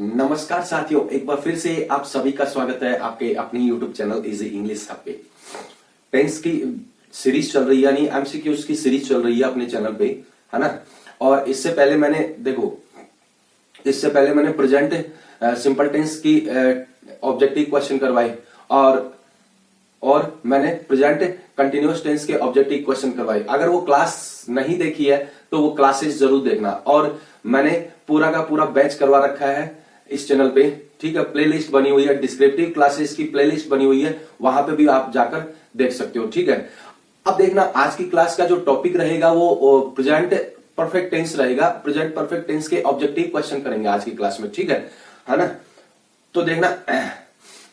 नमस्कार साथियों, एक बार फिर से आप सभी का स्वागत है आपके अपनी YouTube channel easy English hub पे। टेंस की सीरीज चल रही है, यानी एमसीक्यूज की सीरीज चल रही है अपने चैनल पे, है ना। और इससे पहले मैंने प्रेजेंट सिंपल टेंस की ऑब्जेक्टिव क्वेश्चन करवाए और मैंने प्रेजेंट कंटिन्यूअस टेंस के ऑब्जेक्टिव क्वेश्चन करवाए। अगर वो क्लास नहीं देखी है तो वो क्लासेस जरूर देखना। और मैंने पूरा का पूरा बैच करवा रखा है इस चैनल पे, ठीक है। प्लेलिस्ट बनी हुई है, डिस्क्रिप्टिव क्लासेस की प्लेलिस्ट बनी हुई है, वहां पे भी आप जाकर देख सकते हो, ठीक है। अब देखना, आज की क्लास का जो टॉपिक रहेगा वो प्रेजेंट परफेक्ट टेंस रहेगा। प्रेजेंट परफेक्ट टेंस के ऑब्जेक्टिव क्वेश्चन करेंगे आज की क्लास में, ठीक है ना। तो देखना,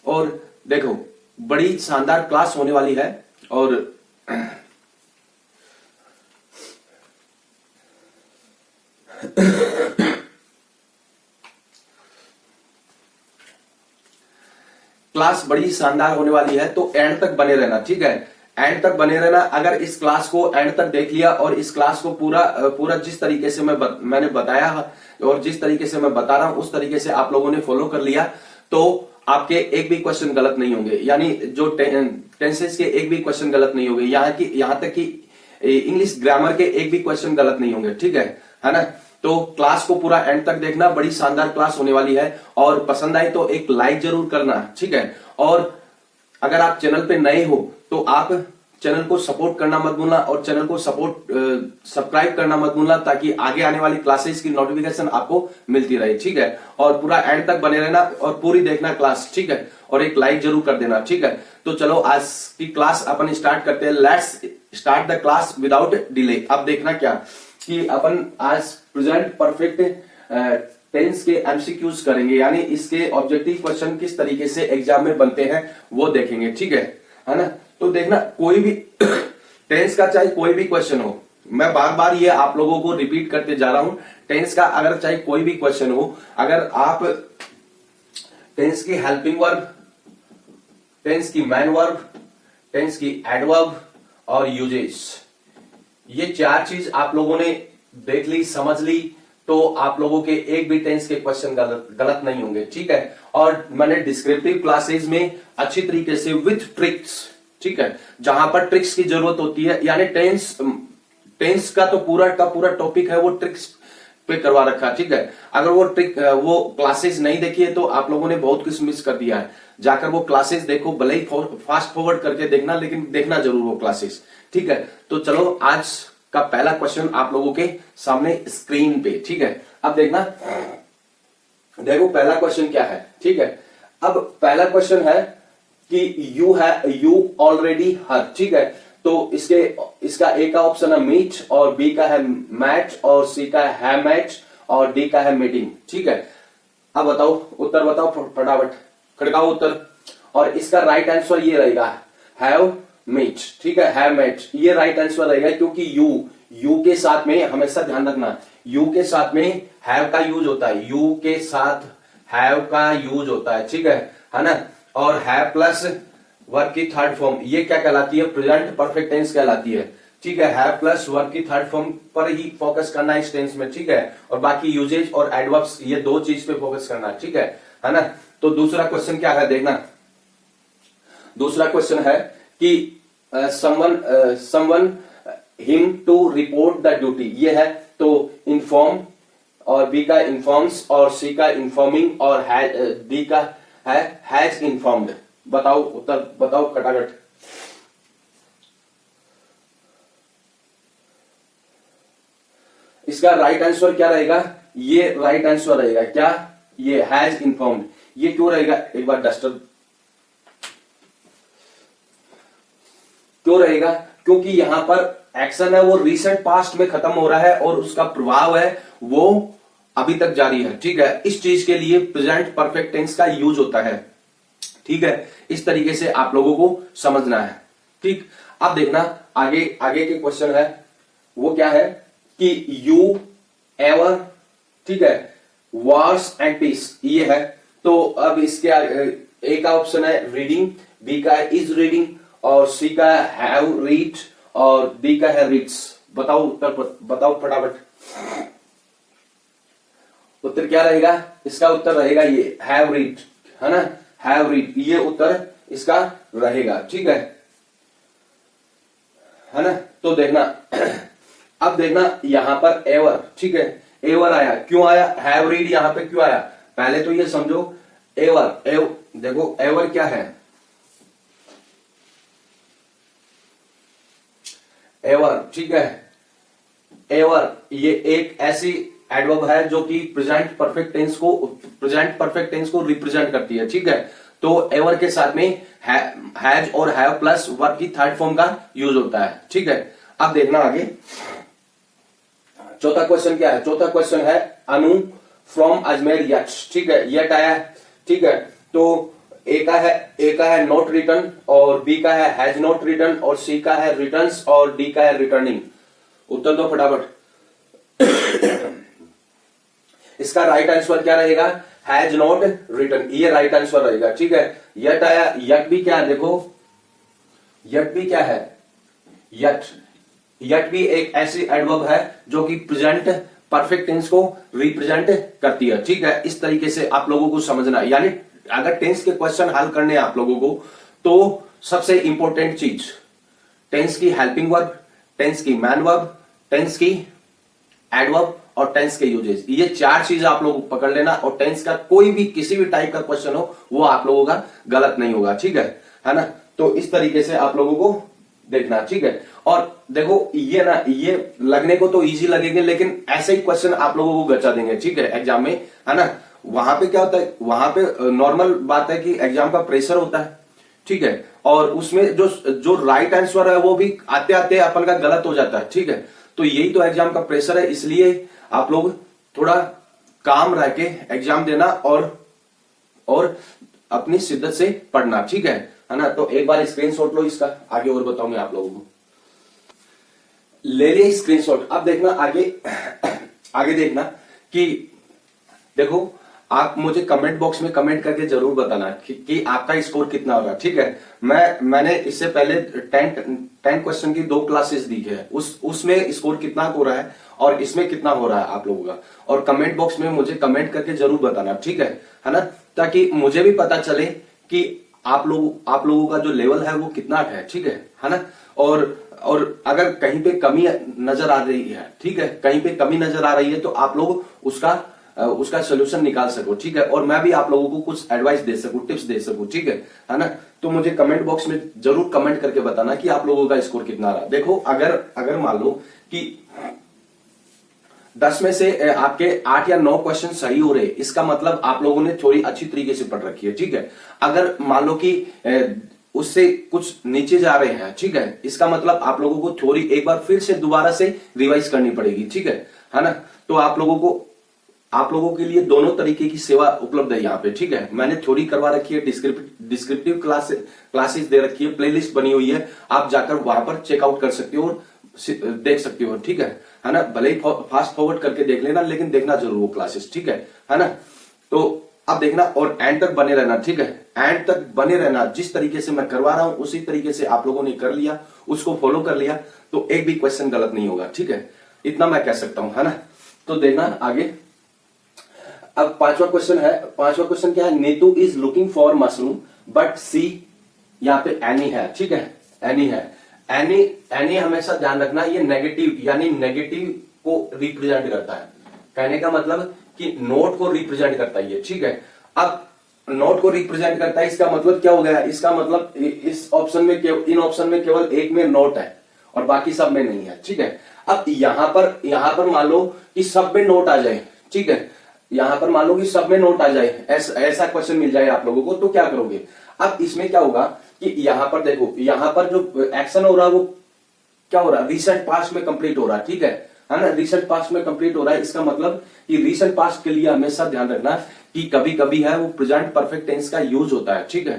और देखो बड़ी शानदार क्लास होने वाली है। और क्लास बड़ी शानदार होने वाली है, तो एंड तक बने रहना, ठीक है। एंड तक बने रहना। अगर इस क्लास को एंड तक देख लिया और इस क्लास को पूरा जिस तरीके से मैंने बताया और जिस तरीके से मैं बता रहा हूं उस तरीके से आप लोगों ने फॉलो कर लिया, तो आपके एक भी क्वेश्चन गलत नहीं होंगे। यानी जो टेंसेस के एक भी क्वेश्चन गलत नहीं होंगे, यहां तक कि इंग्लिश ग्रामर के एक भी क्वेश्चन गलत नहीं होंगे, ठीक है ना। तो क्लास को पूरा एंड तक देखना, बड़ी शानदार क्लास होने वाली है। और पसंद आई तो एक लाइक जरूर करना, ठीक है। और अगर आप चैनल पे नए हो तो आप चैनल को सपोर्ट करना मत भूलना, और चैनल को सब्सक्राइब करना मत भूलना, ताकि आगे आने वाली क्लासेस की नोटिफिकेशन आपको मिलती रहे, ठीक है। और पूरा एंड तक बने रहना और पूरी देखना क्लास, ठीक है। और एक लाइक जरूर कर देना, ठीक है। तो चलो आज की क्लास अपन स्टार्ट करते हैं। Let's start the class without delay. अब देखना क्या कि अपन आज प्रेजेंट परफेक्ट टेंस के एमसीक्यूज करेंगे, यानी इसके ऑब्जेक्टिव क्वेश्चन किस तरीके से एग्जाम में बनते हैं वो देखेंगे, ठीक है ना। तो देखना, कोई भी टेंस का चाहे कोई भी क्वेश्चन हो, मैं बार बार ये आप लोगों को रिपीट करते जा रहा हूं। टेंस का अगर चाहे कोई भी क्वेश्चन हो, अगर आप टेंस की हेल्पिंग वर्ब, टेंस की मैन वर्ब, टेंस की एडवर्ब और यूजेस, ये चार चीज आप लोगों ने देख ली, समझ ली, तो आप लोगों के एक भी टेंस के क्वेश्चन गलत नहीं होंगे, ठीक है। और मैंने डिस्क्रिप्टिव क्लासेस में अच्छी तरीके से विथ ट्रिक्स, ठीक है, जहां पर ट्रिक्स की जरूरत होती है, यानी टेंस का तो पूरा टॉपिक है वो ट्रिक्स पे करवा रखा, ठीक है। अगर वो क्लासेस नहीं देखी है तो आप लोगों ने बहुत कुछ मिस कर दिया है। जाकर वो क्लासेस देखो, भले ही फास्ट फॉरवर्ड करके देखना, लेकिन देखना जरूर वो क्लासेस, ठीक है। तो चलो आज का पहला क्वेश्चन आप लोगों के सामने स्क्रीन पे, ठीक है। अब देखना, देखो पहला क्वेश्चन क्या है, ठीक है। अब पहला क्वेश्चन है कि यू ऑलरेडी हर, ठीक है। तो इसका ए का ऑप्शन है मीट, और बी का है मैच, और सी का है मैच, और डी का है मीटिंग, ठीक है। अब बताओ, उत्तर बताओ फटाफट, खड़काओ उत्तर। और इसका राइट आंसर ये रहेगा हैव मीट, ठीक है, हैव मैच, ये राइट आंसर रहेगा। क्योंकि यू के साथ में हमेशा ध्यान रखना, यू के साथ में हैव का यूज होता है, यू के साथ हैव का यूज होता है, ठीक है ना। और हैव प्लस वर्ब की थर्ड फॉर्म, ये क्या कहलाती है? प्रेजेंट परफेक्ट टेंस कहलाती है, ठीक है। हैव प्लस वर्ब की थर्ड फॉर्म पर ही फोकस करना है इस टेंस में, ठीक है। और बाकी यूजेज और एडवर्ब्स, ये दो चीज पे फोकस करना, ठीक है ना। तो दूसरा क्वेश्चन क्या है देखना, दूसरा क्वेश्चन है कि someone him to report the duty, ये है। तो इन्फॉर्म, और बी का इन्फॉर्म्स, और सी का इन्फॉर्मिंग, और डी का है हैज इन्फॉर्म्ड। बताओ उत्तर, बताओ कटाकट। इसका राइट आंसर क्या रहेगा? ये राइट आंसर रहेगा क्या? ये हैज इन्फॉर्म्ड। ये क्यों रहेगा? एक बार डस्टर, क्यों रहेगा? क्योंकि यहां पर एक्शन है वो रिसेंट पास्ट में खत्म हो रहा है, और उसका प्रभाव है वो अभी तक जारी है, ठीक है। इस चीज के लिए प्रेजेंट परफेक्ट टेंस का यूज होता है, ठीक है। इस तरीके से आप लोगों को समझना है, ठीक। अब देखना आगे के क्वेश्चन है, वो क्या है कि यू एवर, ठीक है, वॉर्स एंड पीस, ये है। तो अब इसके ए का ऑप्शन है रीडिंग, बी का इज रीडिंग, और सी का हैव रीड, और डी का है रीड्स। बताओ उत्तर, बताओ फटाफट। उत्तर क्या रहेगा? इसका उत्तर रहेगा ये हैव रीड, है ना, हैव रीड, ये उत्तर इसका रहेगा। ठीक है ना। तो देखना अब देखना यहां पर एवर, ठीक है, एवर आया, क्यों आया? हैव रीड यहां पे क्यों आया? पहले तो ये समझो एवर, देखो एवर क्या है? एवर, ठीक है, एवर ये एक ऐसी एडवर्ब है जो कि प्रेजेंट परफेक्ट टेंस को रिप्रेजेंट करती है। ठीक है, तो एवर के साथ में हैज और हैव प्लस वर्ब की थर्ड फॉर्म का यूज होता है। ठीक है, अब देखना आगे चौथा क्वेश्चन क्या है? चौथा क्वेश्चन है अनु फ्रॉम अजमेर यट। ठीक है, यट आया है। ठीक है, तो ए का है नॉट रिटर्न, और बी का है हैज नॉट रिटर्न, और सी का है रिटर्न्स, और डी का है रिटर्निंग। उत्तर दो फटाफट। इसका राइट आंसर क्या रहेगा? हैज नॉट रिटर्न, ये राइट आंसर रहेगा। ठीक है, यट आया, यट भी क्या है? देखो यट भी क्या है? यट भी एक ऐसी एडवर्ब है जो कि प्रेजेंट परफेक्ट टेंस को रिप्रेजेंट करती है। ठीक है, इस तरीके से आप लोगों को समझना है। यानी अगर टेंस के क्वेश्चन हल करने हैं आप लोगों को, तो सबसे इंपॉर्टेंट चीज टेंस की हेल्पिंग वर्ब, टेंस की मैन वर्ब, टेंस की एडवर्ब और टेंस के यूजेस, ये चार चीज आप लोग पकड़ लेना। और टेंस का कोई भी किसी भी टाइप का क्वेश्चन हो वो आप लोगों का गलत नहीं होगा। ठीक है ना। तो इस तरीके से आप लोगों को देखना। ठीक है, और देखो ये ना, ये लगने को तो इजी लगेंगे लेकिन ऐसे ही क्वेश्चन आप लोगों को गचा देंगे। ठीक है, एग्जाम में, है ना। वहां पे क्या होता है? वहां पे नॉर्मल बात है कि एग्जाम का प्रेशर होता है। ठीक है, और उसमें जो राइट आंसर है वो भी आते आते अपन का गलत हो जाता है। ठीक है, तो यही तो एग्जाम का प्रेशर है, इसलिए आप लोग थोड़ा काम रह के एग्जाम देना और अपनी शिद्दत से पढ़ना। ठीक है ना। तो एक बार स्क्रीनशॉट लो इसका, आगे और बताऊंगा आप लोगों को। ले लिया स्क्रीनशॉट। अब देखना आगे देखना कि देखो आप मुझे कमेंट बॉक्स में कमेंट करके जरूर बताना कि आपका स्कोर कितना हो रहा है। ठीक है, मैंने इससे पहले 10 क्वेश्चन की 2 क्लासेस दी है, उसमें स्कोर कितना हो रहा है और इसमें कितना हो रहा है आप लोगों का, और कमेंट बॉक्स में मुझे कमेंट करके जरूर बताना। ठीक है ना, ताकि मुझे भी पता चले कि आप लोगों का जो लेवल है वो कितना है। ठीक है ना। और अगर कहीं पे कमी नजर आ रही है, ठीक है, कहीं पे कमी नजर आ रही है तो आप लोग उसका सोल्यूशन निकाल सको। ठीक है, और मैं भी आप लोगों को कुछ एडवाइस दे सकूं, टिप्स दे सकूं। ठीक है ना। तो मुझे कमेंट बॉक्स में जरूर कमेंट करके बताना कि आप लोगों का स्कोर कितना रहा। देखो अगर मान लो कि 10 में से आपके 8 या 9 क्वेश्चन सही हो रहे, इसका मतलब आप लोगों ने थोड़ी अच्छी तरीके से पढ़ रखी है। ठीक है, अगर मान लो कि उससे कुछ नीचे जा रहे हैं, ठीक है, इसका मतलब आप लोगों को थ्योरी एक बार फिर से दोबारा से रिवाइज करनी पड़ेगी। ठीक है ना। तो आप लोगों के लिए दोनों तरीके की सेवा उपलब्ध है यहाँ पे। ठीक है, मैंने थ्योरी करवा रखी है, डिस्क्रिप्टिव क्लासेस दे रखी है, प्लेलिस्ट बनी हुई है, आप जाकर वहां पर चेकआउट कर सकते हो और देख सकते हो। ठीक है ना। भले ही फास्ट फॉरवर्ड करके देख लेना, लेकिन देखना जरूर वो क्लासेस। ठीक है ना। तो अब देखना और एंड तक बने रहना। ठीक है, एंड तक बने रहना। जिस तरीके से मैं करवा रहा हूं उसी तरीके से आप लोगों ने कर लिया, उसको फॉलो कर लिया, तो एक भी क्वेश्चन गलत नहीं होगा। ठीक है, इतना मैं कह सकता हूं, है ना। तो देखना आगे। अब पांचवा क्वेश्चन क्या है? Neetu is looking for mushroom but see, यहाँ पे एनी है। ठीक है, एनी है। एनी हमेशा ध्यान रखना, ये नेगेटिव यानी नेगेटिव को रिप्रेजेंट करता है। कहने का मतलब कि नोट को रिप्रेजेंट करता है ये। ठीक है, अब नोट को रिप्रेजेंट करता है, इसका मतलब क्या हो गया? इसका मतलब इन ऑप्शन में केवल एक में नोट है और बाकी सब में नहीं है। ठीक है, अब यहां पर मान लो कि सब में नोट आ जाए। ठीक है, यहां पर मान लो कि सब में नोट आ जाए, ऐसा क्वेश्चन मिल जाए आप लोगों को, तो क्या करोगे? अब इसमें क्या होगा कि यहां पर देखो, यहां पर जो एक्शन हो रहा है वो क्या हो रहा है? रिसेंट पास्ट में कंप्लीट हो रहा है। ठीक है ना, रिसेंट पास्ट में कंप्लीट हो रहा है। इसका मतलब कि रिसेंट पास्ट के लिए हमेशा ध्यान रखना कि कभी कभी है वो प्रेजेंट परफेक्ट टेंस का यूज होता है। ठीक है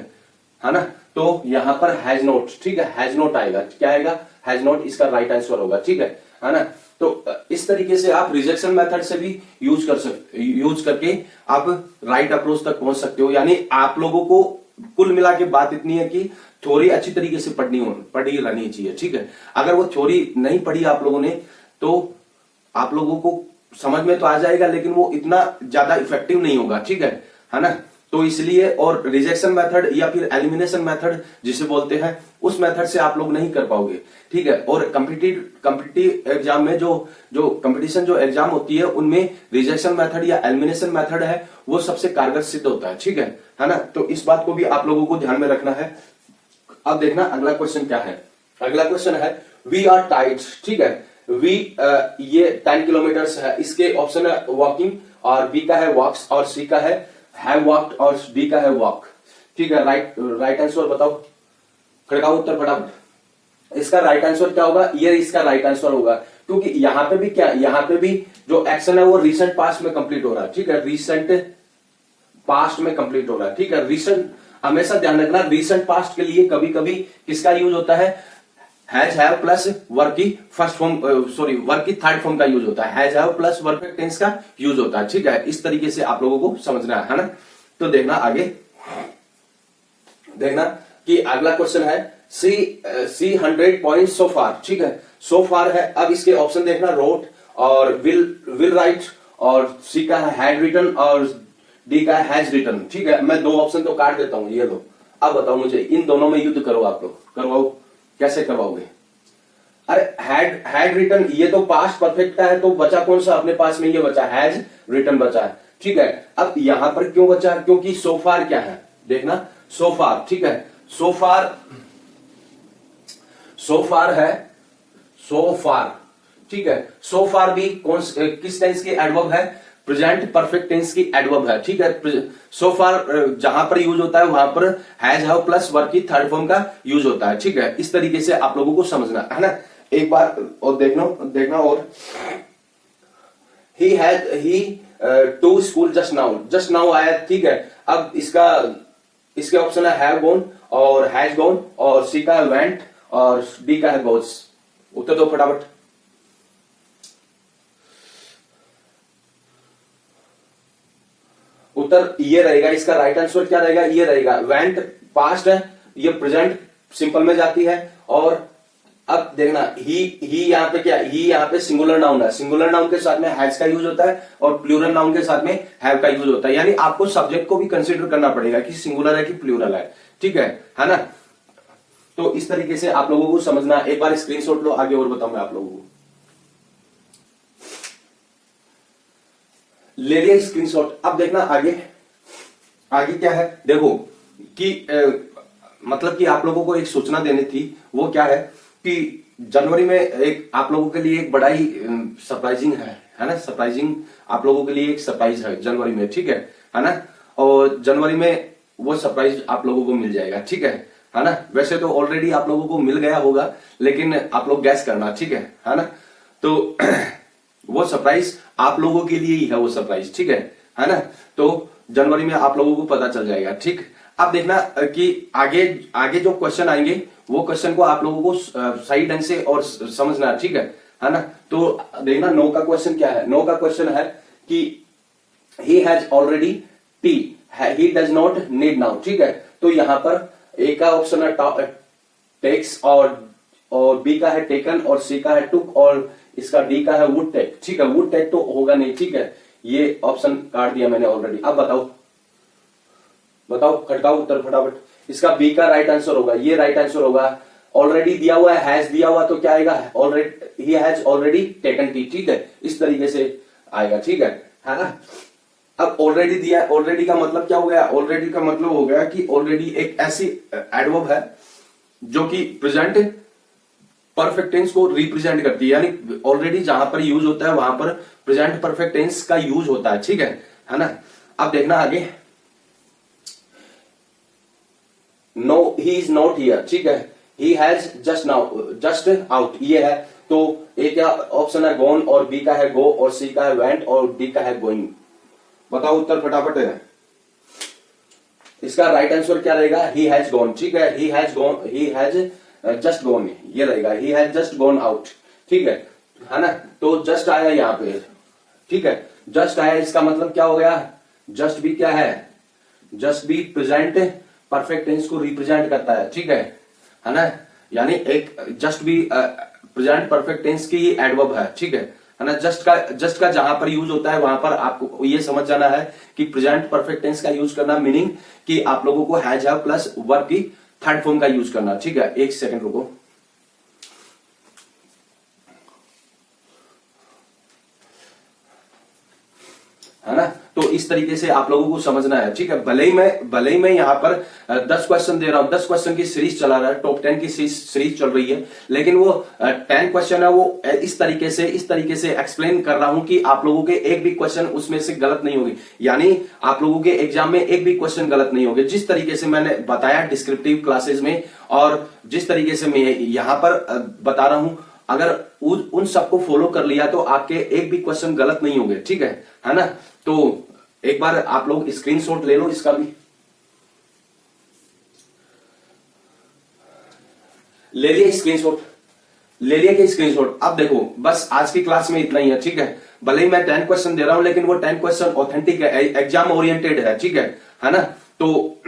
ना। तो यहां पर हैज नॉट, ठीक है, हैज नॉट आएगा। क्या आएगा? हैज नॉट, इसका राइट आंसर होगा। ठीक है ना। तो इस तरीके से आप रिजेक्शन मेथड से भी यूज करके आप राइट अप्रोच तक पहुंच सकते हो। यानी आप लोगों को कुल मिला के बात इतनी है कि थ्योरी अच्छी तरीके से पढ़ी रहनी चाहिए। ठीक है, अगर वो थ्योरी नहीं पढ़ी आप लोगों ने तो आप लोगों को समझ में तो आ जाएगा, लेकिन वो इतना ज्यादा इफेक्टिव नहीं होगा, ठीक है ना। तो इसलिए, और रिजेक्शन मेथड या फिर एलिमिनेशन मेथड जिसे बोलते हैं, उस मेथड से आप लोग नहीं कर पाओगे, ठीक है। और कॉम्पिटिटिव एग्जाम में जो कंपटीशन जो एग्जाम होती है, उनमें रिजेक्शन मेथड या एलिमिनेशन मेथड है वो सबसे कारगर सिद्ध होता है, ठीक है ना। तो इस बात को भी आप लोगों को ध्यान में रखना है। अब देखना अगला क्वेश्चन क्या है। अगला क्वेश्चन है वी आर टाइट, ठीक है। वी ये 10 किलोमीटर है, इसके ऑप्शन है वॉकिंग, और बी का है वॉक्स, और सी का है हैव वॉक्ड, और डी का है वॉक, ठीक है। राइट आंसर बताओ, खड़काओ उत्तर फटाफट। इसका राइट आंसर क्या होगा, ये इसका राइट आंसर होगा, क्योंकि यहां पे भी क्या, यहां पे भी जो एक्शन है वो रिसेंट पास्ट में कंप्लीट हो रहा है, ठीक है। रिसेंट पास्ट में कंप्लीट हो रहा है, ठीक है। रिसेंट, हमेशा ध्यान रखना, रिसेंट पास्ट के लिए कभी कभी किसका यूज होता है, हैज हैव प्लस वर्ब की फर्स्ट फॉर्म, सॉरी वर्ब की थर्ड फॉर्म का यूज होता है, has have plus verb tense का यूज होता है, ठीक है। इस तरीके से आप लोगों को समझना है ना। तो देखना आगे, देखना कि अगला क्वेश्चन है सी 100 पॉइंट सो फार, ठीक है। सो फार है, अब इसके ऑप्शन देखना, रोट और विल राइट, और सी का है हैड रिटन, और डी का है हैज रिटन, ठीक है। मैं दो ऑप्शन तो काट देता हूं, ये दो। अब बताओ मुझे, इन दोनों में युद्ध करो आप लोग, करवाओ, कैसे करवाओगे। अरे हैड रिटन, ये तो पास्ट परफेक्ट का है, तो बचा कौन सा अपने पास में, ये बचा हैज रिटन बचा है, ठीक है। अब यहां पर क्यों बचा, क्योंकि सो फार क्या है, देखना सो फार, ठीक है। सो फार है, सो फार, ठीक है। सो फार भी किस टेंस की एडवर्ब है, प्रेजेंट परफेक्ट टेंस की एडवर्ब है, ठीक है। सो फार जहां पर यूज होता है वहां पर हैज हैव प्लस वर्ब की थर्ड फॉर्म का यूज होता है, ठीक है। इस तरीके से आप लोगों को समझना है ना। एक बार और देखना और ही टू स्कूल जस्ट नाउ आया, ठीक है। अब इसके ऑप्शन है हैव गॉन और हैज गॉन, और सी का है वेंट, और डी का है गोस। उत्तर दो फटाफट। उत्तर ये रहेगा, इसका राइट आंसर क्या रहेगा, ये रहेगा। वेंट पास्ट है, ये प्रेजेंट सिंपल में जाती है। और अब देखना, ही यहां पे क्या, ही यहां पे सिंगुलर नाउन है, सिंगुलर नाउन के साथ में हैज का यूज होता है, और प्लूरल नाउन के साथ में हैव का यूज होता है। यानी आपको सब्जेक्ट को भी कंसीडर करना पड़ेगा कि सिंगुलर है कि प्लूरल है, ठीक है ना। तो इस तरीके से आप लोगों को समझना। एक बार स्क्रीनशॉट लो, आगे और बताऊं मैं आप लोगों को। ले लिया स्क्रीनशॉट। अब देखना आगे क्या है, देखो कि मतलब कि आप लोगों को एक सूचना देनी थी। वो क्या है कि जनवरी में एक आप लोगों के लिए एक बड़ा ही सरप्राइजिंग है ना। सरप्राइजिंग आप लोगों के लिए एक सरप्राइज है जनवरी में, ठीक है ना। और जनवरी में वो सरप्राइज आप लोगों को मिल जाएगा, ठीक है ना। वैसे तो ऑलरेडी आप लोगों को मिल गया होगा, लेकिन आप लोग गैस करना, ठीक है ना। तो वो सरप्राइज आप लोगों के लिए ही है, वो सरप्राइज, ठीक है ना। तो जनवरी में आप लोगों को पता चल जाएगा, ठीक। अब देखना कि आगे जो क्वेश्चन आएंगे वो क्वेश्चन को आप लोगों को सही ढंग से और समझना, ठीक है ना। तो देखना, नो का क्वेश्चन क्या है। नो का क्वेश्चन है कि he has already T, he does not need now, ठीक है। तो यहां पर ए का ऑप्शन है टेक्स, और बी का है टेकन, और सी का है टुक, और इसका डी का है वुड टेक, ठीक है। वुड टेक तो होगा नहीं, ठीक है। ये ऑप्शन काट दिया मैंने ऑलरेडी। अब बताओ खटकाओ उत्तर फटाफट। इसका बी का राइट आंसर होगा, ये राइट आंसर होगा। ऑलरेडी दिया हुआ है, हैज दिया हुआ, तो क्या आएगा, already, he has already taken T, ठीक है। इस तरीके से आएगा, ठीक है ना। अब ऑलरेडी दिया, ऑलरेडी का मतलब क्या हो गया, ऑलरेडी का मतलब हो गया कि ऑलरेडी एक ऐसी एडवर्ब है जो कि प्रेजेंट परफेक्ट टेंस को रिप्रेजेंट करती है। यानी ऑलरेडी जहां पर यूज होता है वहां पर प्रेजेंट परफेक्ट टेंस का यूज होता है, ठीक है ना। अब देखना आगे, no he is not here, ठीक है। ही हैज जस्ट आउट, ये है। तो ए का ऑप्शन है गॉन, और बी का है गो, और सी का है वेंट, और डी का है गोइंग। बताओ उत्तर फटाफट है। इसका राइट आंसर क्या रहेगा, ही हैज गॉन, ठीक है। ही हैज जस्ट गॉन, ये रहेगा। He has just gone out, ठीक है ना। तो जस्ट आया यहाँ पे, ठीक है। जस्ट आया, इसका मतलब क्या हो गया, जस्ट भी क्या है, जस्ट भी प्रेजेंट परफेक्ट टेंस को रिप्रेजेंट करता है, ठीक है ना। यानी एक जस्ट भी प्रेजेंट परफेक्ट टेंस की एडवर्ब है, ठीक है है ना। जस्ट का जहां पर यूज होता है वहां पर आपको ये समझ जाना है कि प्रेजेंट परफेक्ट टेंस का यूज करना, मीनिंग कि आप लोगों को हैज हैव प्लस वर्ब की थर्ड फॉर्म का यूज करना। ठीक है, एक सेकंड रुको। है ना, तो इस तरीके से आप लोगों को समझना है। ठीक है, भले ही मैं यहां पर 10 क्वेश्चन दे रहा हूं, 10 क्वेश्चन की सीरीज चला रहा है, टॉप 10 की सीरीज चल रही है, लेकिन वो 10 क्वेश्चन है वो इस तरीके से एक्सप्लेन कर रहा हूं कि आप लोगों के एक भी क्वेश्चन उसमें से गलत नहीं होगी, यानी आप लोगों के एग्जाम में एक भी क्वेश्चन गलत नहीं होंगे। जिस तरीके से मैंने बताया डिस्क्रिप्टिव क्लासेस में और जिस तरीके से मैं यहां पर बता रहा हूं, अगर उन सबको फॉलो कर लिया तो आपके एक भी क्वेश्चन गलत नहीं होंगे। ठीक है ना। तो एक बार आप लोग स्क्रीनशॉट ले लो इसका भी, ले लिया स्क्रीनशॉट। अब देखो बस आज की क्लास में इतना ही है। ठीक है, भले ही मैं 10 क्वेश्चन दे रहा हूं लेकिन वो 10 क्वेश्चन ऑथेंटिक है, एग्जाम ओरिएंटेड है। ठीक है ना। तो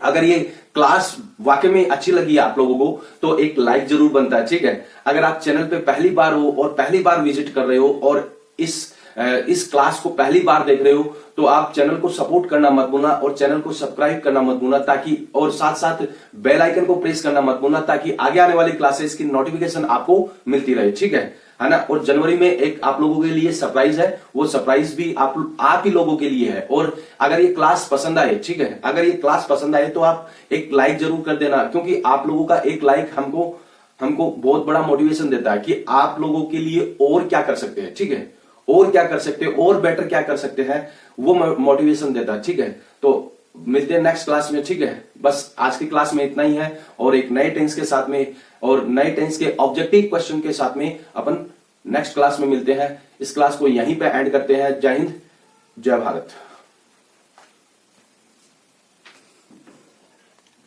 अगर ये क्लास वाकई में अच्छी लगी आप लोगों को तो एक लाइक जरूर बनता है। ठीक है, अगर आप चैनल पे पहली बार हो और पहली बार विजिट कर रहे हो और इस क्लास को पहली बार देख रहे हो तो आप चैनल को सपोर्ट करना मत भूलना और चैनल को सब्सक्राइब करना मत भूलना, ताकि और साथ साथ बेल आइकन को प्रेस करना मत भूलना, ताकि आगे आने वाली क्लासेस की नोटिफिकेशन आपको मिलती रहे। ठीक है ना। और जनवरी में एक आप लोगों के लिए सरप्राइज है, वो सरप्राइज भी आप ही लोगों के लिए है। और अगर ये क्लास पसंद आए, ठीक है, अगर ये क्लास पसंद आए तो आप एक लाइक जरूर कर देना, क्योंकि आप लोगों का एक लाइक हमको बहुत बड़ा मोटिवेशन देता है कि आप लोगों के लिए और क्या कर सकते हैं। ठीक है, और क्या कर सकते हैं, और बेटर क्या कर सकते हैं, वो मोटिवेशन देता है। ठीक है, तो मिलते हैं नेक्स्ट क्लास में। ठीक है, बस आज की क्लास में इतना ही है और एक नए टेंस के साथ में और नए टेंस के ऑब्जेक्टिव क्वेश्चन के साथ में अपन नेक्स्ट क्लास में मिलते हैं। इस क्लास को यहीं पे एंड करते हैं। जय हिंद, जय भारत।